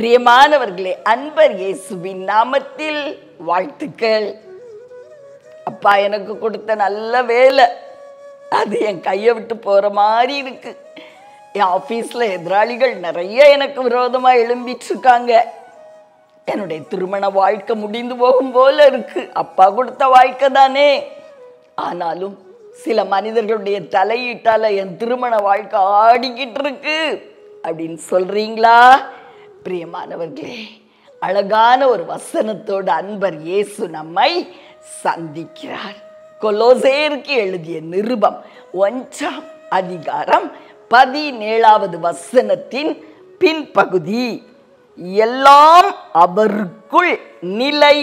பிரியமானவர்களே, அன்பர் இயேசுவின் நாமத்தில் வாழ்த்துக்கள். அப்பா எனக்கு கொடுத்த நல்ல வேலை அது என் கையை விட்டு போற மாதிரி இருக்கு. என் ஆபீஸ்ல எதிராளிகள் நிறைய எனக்கு விரோதமா எழும்பிட்டு இருக்காங்க. என்னுடைய திருமண வாழ்க்கை முடிந்து போகும் போல இருக்கு. அப்பா கொடுத்த வாழ்க்கை தானே. ஆனாலும் சில மனிதர்களுடைய தலையீட்டால என் திருமண வாழ்க்கை ஆடிக்கிட்டு இருக்கு அப்படின்னு சொல்றீங்களா? பிரியமானவர்களே, அழகான ஒரு வசனத்தோடு அன்பர் இயேசு நம்மை சந்திக்கிறார். கொலோசேயருக்கு எழுதிய நிருபம் 1ஆம் அதிகாரம் 17வது வசனத்தின் பின்பகுதி, எல்லாம் அவருக்குள் நிலை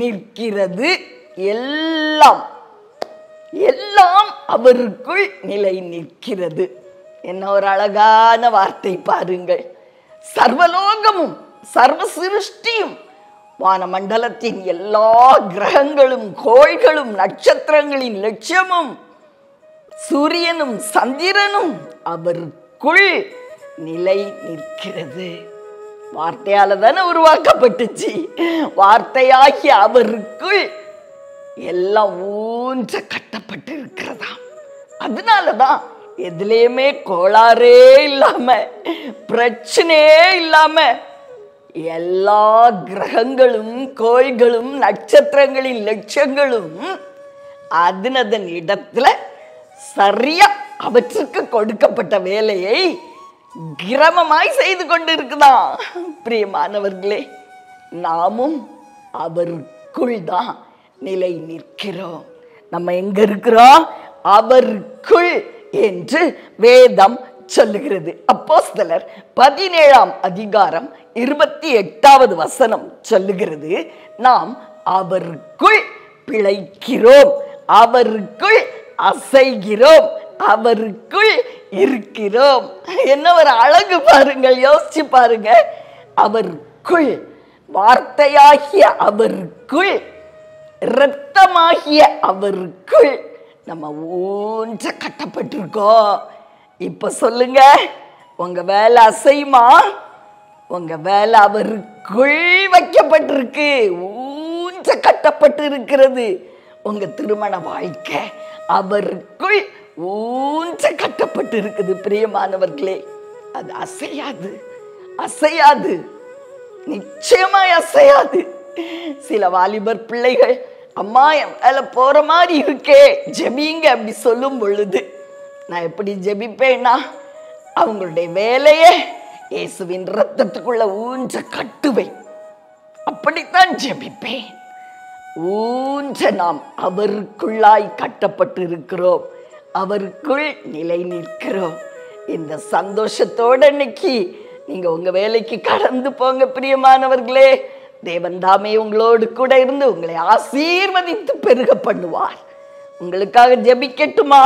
நிற்கிறது. எல்லாம் அவருக்குள் நிலை நிற்கிறது. என்ன ஒரு அழகான வார்த்தை பாருங்கள். சர்வலோகமும் சர்வ சிருஷ்டியும் வானமண்டலத்தின் எல்லா கிரகங்களும் கோள்களும் நட்சத்திரங்களின் லட்சியமும் சூரியனும் சந்திரனும் அவருக்குள் நிலை நிற்கிறது. வார்த்தையால தானே உருவாக்கப்பட்டுச்சு. வார்த்தையாகி அவருக்குள் எல்லாம் ஊன்ற கட்டப்பட்டு இருக்கிறதாம். அதனாலதான் எதுலேயுமே கோளாறே இல்லாம பிரச்சனையே இல்லாம எல்லா கிரகங்களும் கோள்களும் நட்சத்திரங்களின் லட்சங்களும் அதன் இடத்துல சரியா அவற்றுக்கு கொடுக்கப்பட்ட வேலையை கிரமமாய் செய்து கொண்டு இருக்குதான். பிரியமானவர்களே, நாமும் அவருக்குள் தான் நிலை நிற்கிறோம். நம்ம எங்க இருக்கிறோம்? அவருக்குள் என்று வேதம் சொல்லுகிறது. அப்போஸ்தலர் 17ஆம் அதிகாரம் 28வது வசனம் சொல்லுகிறது, நாம் அவருக்குள் பிழைக்கிறோம், அவருக்குள் அசைகிறோம், அவருக்குள் இருக்கிறோம். என்ன ஒரு அழகு பாருங்கள், யோசிச்சு பாருங்க. அவருக்குள், வார்த்தையாகிய அவருக்குள், இரத்தமாகிய அவருக்குள் நம்ம ஊன்ற கட்டப்பட்டிருக்கோம். இப்ப சொல்லுங்க, உங்க வேலை அசையுமா? உங்க வேலை அவருக்குள் வைக்கப்பட்டிருக்கு, ஊன்ற கட்டப்பட்டு இருக்கிறது. உங்க திருமண வாழ்க்கை அவருக்குள் ஊன்ற கட்டப்பட்டு இருக்குது. பிரியமானவர்களே, அது அசையாது, அசையாது, நிச்சயமாய் அசையாது. சில வாலிபர் பிள்ளைகள், அம்மா என் வேலை போற மாதிரி இருக்கே, ஜெபிங்க அப்படி சொல்லும் பொழுது நான் எப்படி ஜெபிப்பேன்னா, அவங்களுடைய வேலையே இயேசுவின் ரத்தத்துக்குள்ள ஊன்ற கட்டுவேன், அப்படித்தான் ஜெபிப்பேன். ஊன்ற நாம் அவருக்குள்ளாய் கட்டப்பட்டு இருக்கிறோம், அவருக்குள் நிலை நிற்கிறோம். இந்த சந்தோஷத்தோட இன்னைக்கு நீங்க உங்க வேலைக்கு கடந்து போங்க. பிரியமானவர்களே, தேவன் தாமே உங்களோடு கூட இருந்து உங்களை ஆசீர்வதித்து பெருக பண்ணுவார். உங்களுக்காக ஜெபிக்கட்டுமா?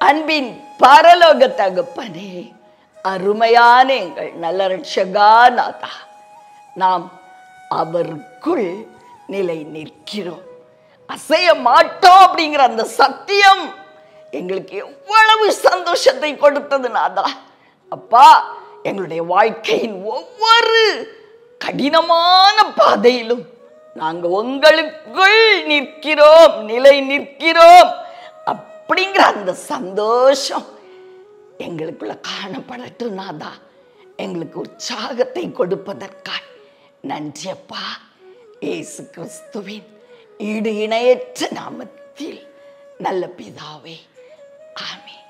அன்பின் பரலோக தகப்பனே, அருமையான எங்கள் நல்ல ரட்சகா நாதா, நாம் அவருக்குள் நிலை நிற்கிறோம், அசைய மாட்டோம் அப்படிங்கிற அந்த சத்தியம் எங்களுக்கு எவ்வளவு சந்தோஷத்தை கொடுத்தது நாதா. அப்பா, எங்களுடைய வாழ்க்கையின் ஒவ்வொரு கடினமான பாதையிலும் நாங்க உங்களுக்குள் நிற்கிறோம், நிலை நிற்கிறோம் அப்படிங்கிற அந்த சந்தோஷம் எங்களுக்குள்ள காணப்படட்டும் நாதா. எங்களுக்கு உற்சாகத்தை கொடுப்பதற்காக நன்றி அப்பா. இயேசு கிறிஸ்துவின் ஈடு இணையற்ற நாமத்தில் நல்ல பிதாவே, ஆமென்.